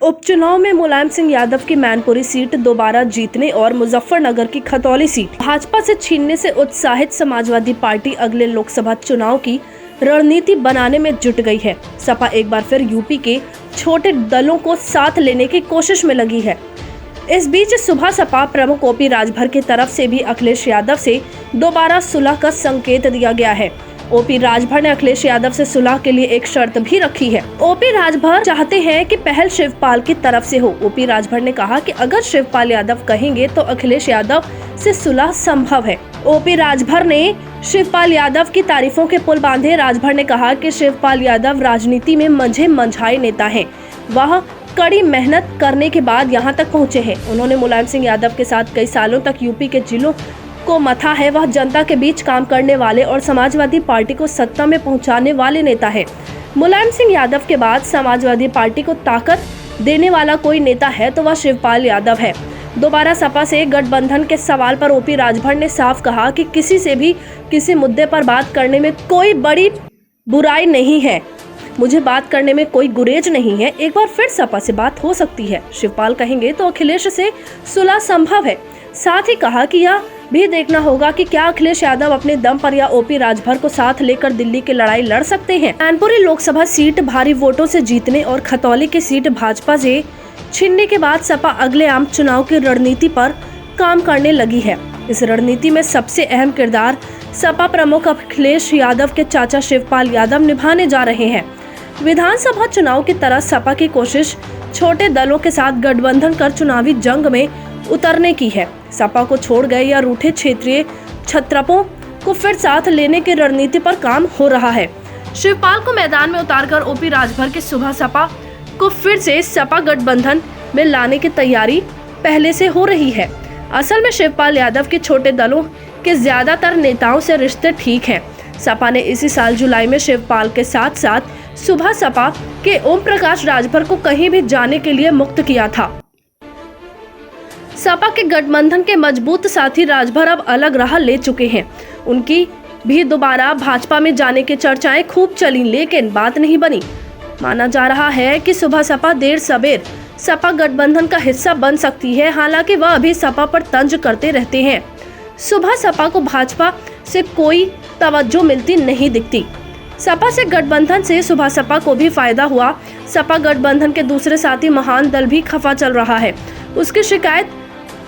उपचुनाव में मुलायम सिंह यादव की मैनपुरी सीट दोबारा जीतने और मुजफ्फरनगर की खतौली सीट भाजपा से छीनने से उत्साहित समाजवादी पार्टी अगले लोकसभा चुनाव की रणनीति बनाने में जुट गई है। सपा एक बार फिर यूपी के छोटे दलों को साथ लेने की कोशिश में लगी है। इस बीच सुबह सपा प्रमुख ओपी राजभर की तरफ से भी अखिलेश यादव से दोबारा सुलह का संकेत दिया गया है। ओपी राजभर ने अखिलेश यादव से सुलह के लिए एक शर्त भी रखी है। ओपी राजभर चाहते हैं कि पहल शिवपाल की तरफ से हो। ओपी राजभर ने कहा कि अगर शिवपाल यादव कहेंगे तो अखिलेश यादव से सुलह संभव है। ओपी राजभर ने शिवपाल यादव की तारीफों के पुल बांधे। राजभर ने कहा कि शिवपाल यादव राजनीति में मंझे मंझाए नेता हैं। वह कड़ी मेहनत करने के बाद यहां तक पहुंचे हैं। उन्होंने मुलायम सिंह यादव के साथ कई सालों तक यूपी के जिलों को मथा है। वह जनता के बीच काम करने वाले और समाजवादी पार्टी को सत्ता में पहुंचाने वाले नेता है। मुलायम सिंह यादव के बाद समाजवादी पार्टी को ताकत देने वाला कोई नेता है तो वह शिवपाल यादव है। दोबारा सपा से गठबंधन के सवाल पर ओपी राजभर ने साफ कहा कि किसी से भी किसी मुद्दे पर बात करने में कोई बड़ी बुराई नहीं है। मुझे बात करने में कोई गुरेज नहीं है। एक बार फिर सपा से बात हो सकती है। शिवपाल कहेंगे तो अखिलेश से सुलह संभव है। साथ ही कहा कि यह भी देखना होगा कि क्या अखिलेश यादव अपने दम पर या ओपी राजभर को साथ लेकर दिल्ली की लड़ाई लड़ सकते हैं। मैनपुरी लोकसभा सीट भारी वोटों से जीतने और खतौली की सीट भाजपा से छीनने के बाद सपा अगले आम चुनाव की रणनीति पर काम करने लगी है। इस रणनीति में सबसे अहम किरदार सपा प्रमुख अखिलेश यादव के चाचा शिवपाल यादव निभाने जा रहे हैं। विधानसभा चुनाव की तरह सपा की कोशिश छोटे दलों के साथ गठबंधन कर चुनावी जंग में उतरने की है। सपा को छोड़ गए या रूठे क्षेत्रीय छत्रपों को फिर साथ लेने की रणनीति पर काम हो रहा है। शिवपाल को मैदान में उतारकर ओपी राजभर की सुबह सपा को फिर से सपा गठबंधन में लाने की तैयारी पहले से हो रही है। असल में शिवपाल यादव के छोटे दलों के ज्यादातर नेताओं से रिश्ते ठीक हैं। सपा ने इसी साल जुलाई में शिवपाल के साथ साथ सुबह सपा के ओम प्रकाश राजभर को कहीं भी जाने के लिए मुक्त किया था। सपा के गठबंधन के मजबूत साथी राजभर अब अलग राह ले चुके हैं। उनकी भी दोबारा भाजपा में जाने की चर्चाएं खूब चली, लेकिन बात नहीं बनी। माना जा रहा है कि सुबह सपा देर सबेर सपा गठबंधन का हिस्सा बन सकती है। हालांकि वह अभी सपा पर तंज करते रहते हैं। सुबह सपा को भाजपा से कोई तवज्जो मिलती नहीं दिखती। सपा से गठबंधन से सुबह सपा को भी फायदा हुआ। सपा गठबंधन के दूसरे साथी महान दल भी खफा चल रहा है। उसकी शिकायत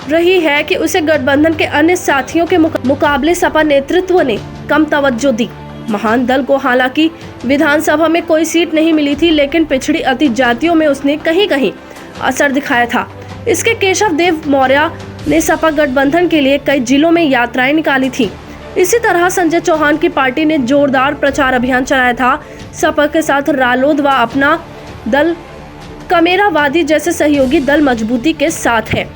रही है कि उसे गठबंधन के अन्य साथियों के मुकाबले सपा नेतृत्व ने कम तवज्जो दी। महान दल को हालांकि विधानसभा में कोई सीट नहीं मिली थी, लेकिन पिछड़ी अति जातियों में उसने कहीं कहीं असर दिखाया था। इसके केशव देव मौर्य ने सपा गठबंधन के लिए कई जिलों में यात्राएं निकाली थी। इसी तरह संजय चौहान की पार्टी ने जोरदार प्रचार अभियान चलाया था। सपा के साथ रालोद व अपना दल कमेरावादी जैसे सहयोगी दल मजबूती के साथ है।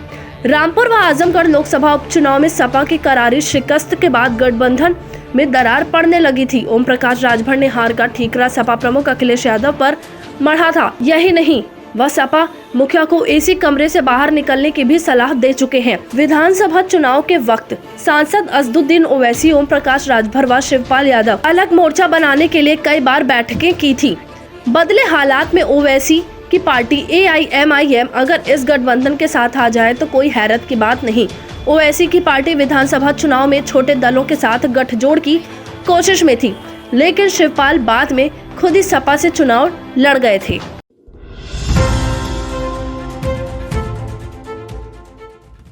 रामपुर व आजमगढ़ लोकसभा उपचुनाव में सपा की करारी शिकस्त के बाद गठबंधन में दरार पड़ने लगी थी। ओम प्रकाश राजभर ने हार का ठीकरा सपा प्रमुख अखिलेश यादव पर मढ़ा था। यही नहीं, वह सपा मुखिया को एसी कमरे से बाहर निकलने की भी सलाह दे चुके हैं। विधानसभा चुनाव के वक्त सांसद असदुद्दीन ओवैसी, ओम प्रकाश राजभर व शिवपाल यादव अलग मोर्चा बनाने के लिए कई बार बैठकें की थी। बदले हालात में ओवैसी की पार्टी AIMIM अगर इस गठबंधन के साथ आ जाए तो कोई हैरत की बात नहीं। ओवैसी की पार्टी विधानसभा चुनाव में छोटे दलों के साथ गठजोड़ की कोशिश में थी, लेकिन शिवपाल बाद में खुद ही सपा से चुनाव लड़ गए थे।